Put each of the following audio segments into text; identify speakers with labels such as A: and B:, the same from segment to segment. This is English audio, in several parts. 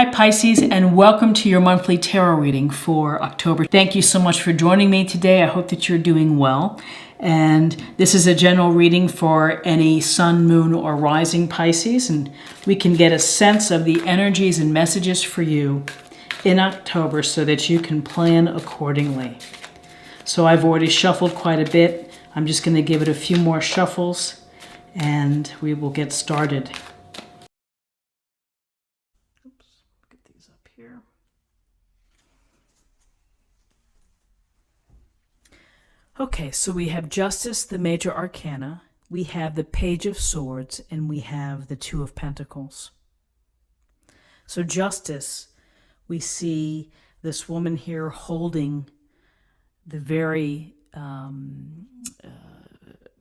A: Hi Pisces, and welcome to your monthly tarot reading for October. Thank you so much for joining me today. I hope that you're doing well. And this is a general reading for any sun, moon, or rising Pisces, and we can get a sense of the energies and messages for you in October so that you can plan accordingly. So I've already shuffled quite a bit. I'm just going to give it a few more shuffles and we will get started. Here. Okay, so we have Justice, the major arcana, we have the Page of Swords, and we have the Two of Pentacles. So Justice, we see this woman here holding the very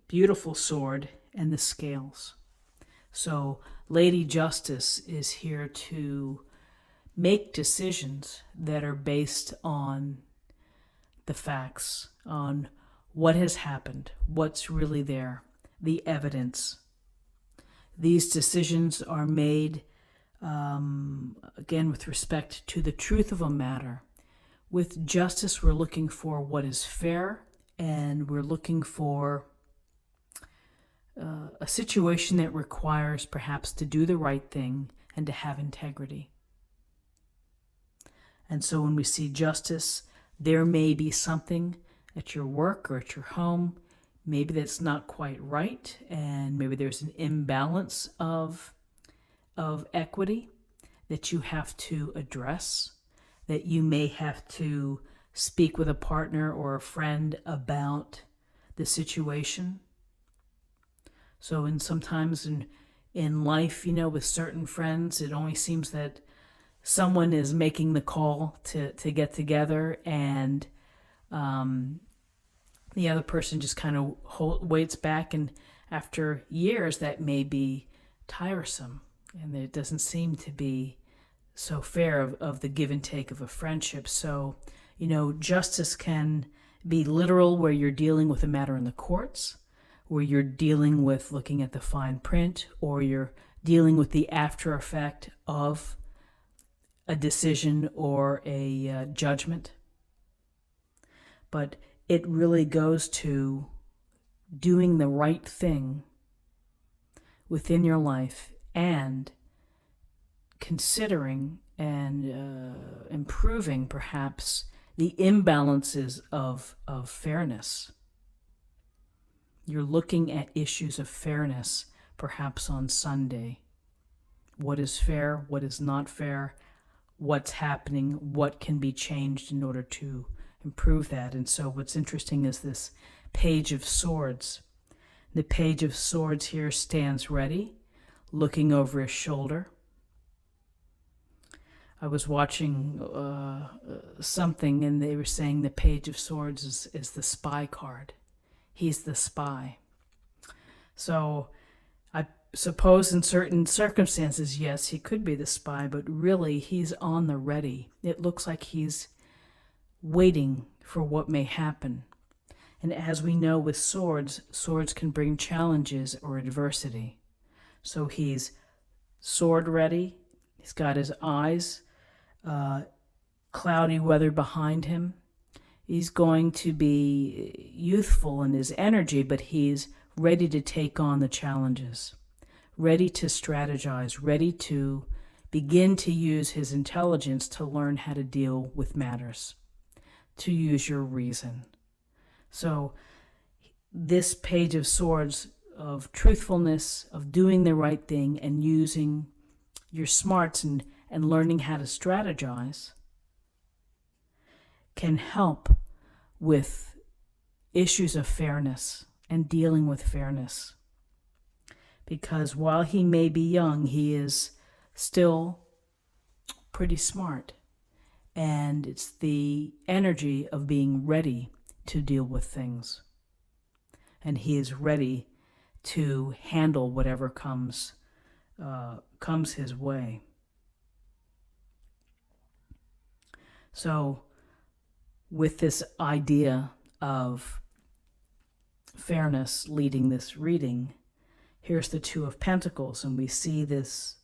A: beautiful sword and the scales. So Lady Justice is here to make decisions that are based on the facts, on what has happened, what's really there, the evidence. These decisions are made, again, with respect to the truth of a matter. With justice, we're looking for what is fair, and we're looking for a situation that requires perhaps to do the right thing and to have integrity. And so when we see justice, there may be something at your work or at your home, maybe that's not quite right, and maybe there's an imbalance of equity that you have to address, that you may have to speak with a partner or a friend about the situation. So sometimes in life, with certain friends, it only seems that someone is making the call to get together, and the other person just kind of waits back, and after years that may be tiresome, and it doesn't seem to be so fair of the give and take of a friendship. So justice can be literal, where you're dealing with a matter in the courts, where you're dealing with looking at the fine print, or you're dealing with the after effect of a decision or a judgment. But it really goes to doing the right thing within your life and considering and improving perhaps the imbalances of fairness. You're looking at issues of fairness perhaps on Sunday. What is fair? What is not fair? What's happening? What can be changed in order to improve that? And so what's interesting is this Page of Swords. The Page of Swords here stands ready, looking over his shoulder. I was watching something, and they were saying the Page of Swords is the spy card. He's the spy. So I suppose in certain circumstances, yes, he could be the spy, but really he's on the ready. It looks like he's waiting for what may happen. And as we know with swords can bring challenges or adversity. So he's sword ready. He's got his eyes, cloudy weather behind him. He's going to be youthful in his energy, but he's ready to take on the challenges, ready to strategize, ready to begin to use his intelligence to learn how to deal with matters, to use your reason. So this Page of Swords of truthfulness, of doing the right thing and using your smarts and learning how to strategize can help with issues of fairness and dealing with fairness. Because while he may be young, he is still pretty smart. And it's the energy of being ready to deal with things. And he is ready to handle whatever comes his way. So with this idea of fairness leading this reading, here's the Two of Pentacles, and we see this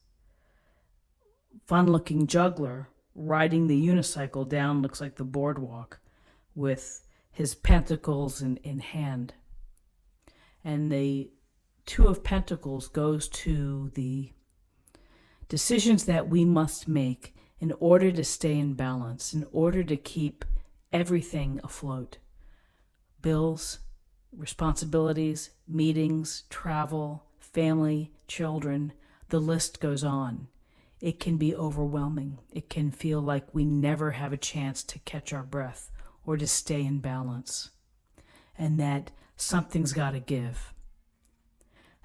A: fun-looking juggler riding the unicycle down, looks like the boardwalk, with his pentacles in hand. And the Two of Pentacles goes to the decisions that we must make in order to stay in balance, in order to keep everything afloat. Bills, responsibilities, meetings, travel, family, children, the list goes on. It can be overwhelming. It can feel like we never have a chance to catch our breath or to stay in balance, and that something's got to give.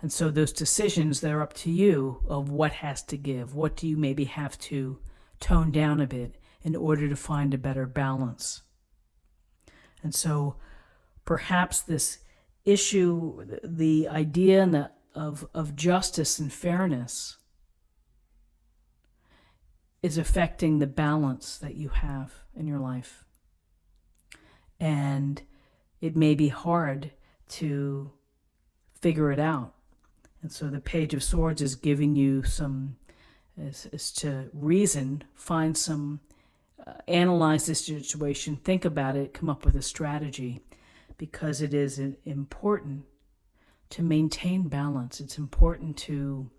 A: And so those decisions, they're up to you of what has to give. What do you maybe have to tone down a bit in order to find a better balance? And so perhaps this issue, the idea of justice and fairness, is affecting the balance that you have in your life. And it may be hard to figure it out. And so the Page of Swords is giving you some, is to reason, find some, analyze this situation, think about it, come up with a strategy, because it is important to maintain balance. It's important to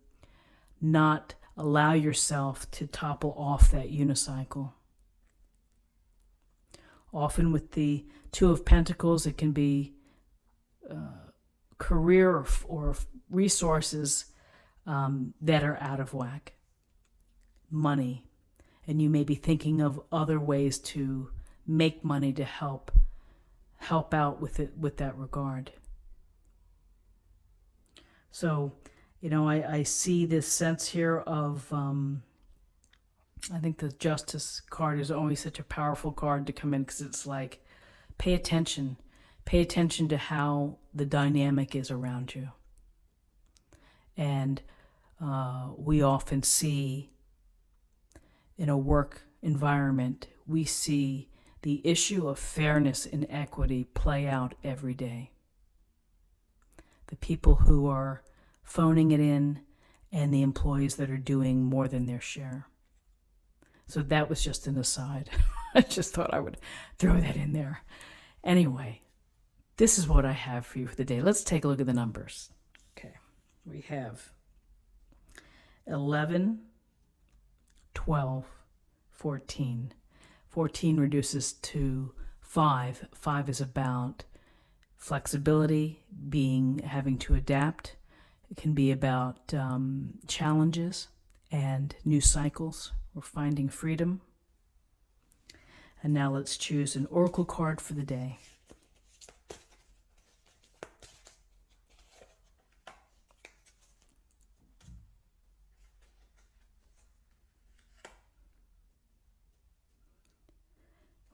A: not allow yourself to topple off that unicycle. Often with the Two of Pentacles, it can be career or resources that are out of whack. Money. And you may be thinking of other ways to make money to help out with it, with that regard. So, you know, I see this sense here of, I think the Justice card is always such a powerful card to come in, because it's like, pay attention to how the dynamic is around you. And we often see in a work environment, we see the issue of fairness and equity play out every day. The people who are phoning it in and the employees that are doing more than their share. So that was just an aside. I just thought I would throw that in there. Anyway, this is what I have for you for the day. Let's take a look at the numbers. Okay, we have 11, 12, 14. 14 reduces to 5. 5 is about flexibility, having to adapt. It can be about challenges and new cycles. We're finding freedom. And now let's choose an oracle card for the day.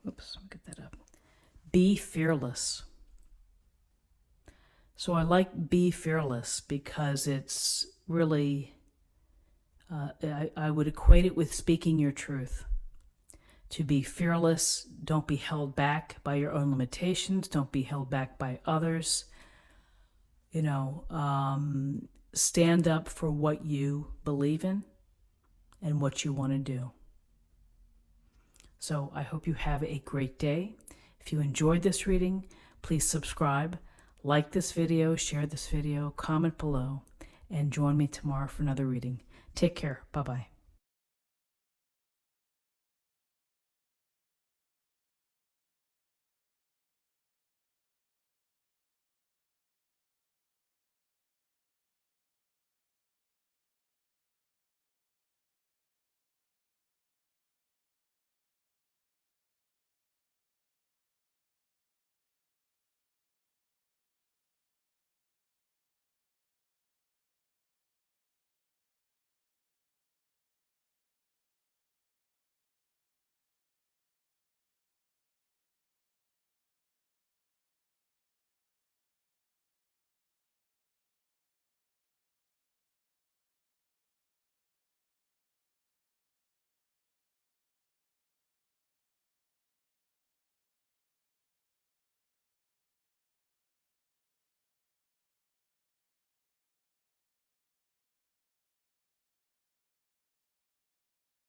A: Oops, let me get that up. Be fearless. So I like be fearless because it's really, I would equate it with speaking your truth. To be fearless, don't be held back by your own limitations. Don't be held back by others. You know, stand up for what you believe in and what you want to do. So I hope you have a great day. If you enjoyed this reading, please subscribe, like this video, share this video, comment below, and join me tomorrow for another reading. Take care. Bye-bye.